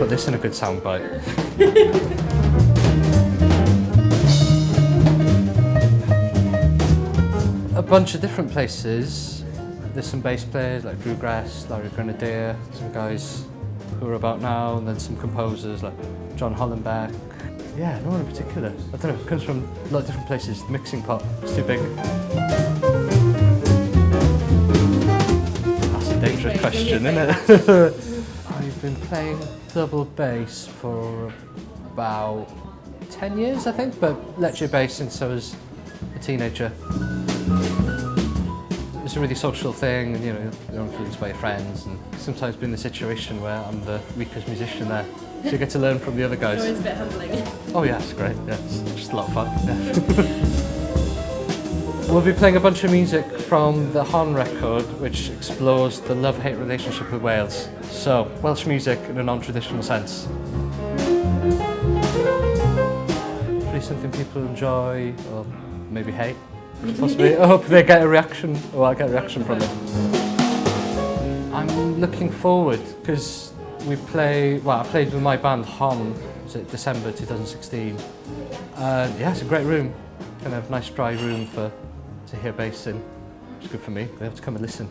put this in a good soundbite. A bunch of different places. There's some bass players like Drew Grass, Larry Grenadier, some guys who are about now, and then some composers like John Hollenbeck. Yeah, no one in particular. I don't know, it comes from a lot of different places. The mixing pot is too big. That's a dangerous question, isn't it? I've been playing double bass for about 10 years, I think, but electric bass since I was a teenager. It's a really social thing, and you're influenced by your friends, and sometimes been in the situation where I'm the weakest musician there. So you get to learn from the other guys. It's always a bit humbling. Oh yeah, it's great. Yeah, it's just a lot of fun. Yeah. We'll be playing a bunch of music from the Hon record, which explores the love-hate relationship with Wales. So, Welsh music in a non-traditional sense. Probably something people enjoy, or maybe hate. Possibly. I hope they get a reaction, or I get a reaction from it. I'm looking forward, because I played with my band Hon, was it December 2016. Yeah, it's a great room, kind of nice dry room to hear bass in. It's good for me, they have to come and listen.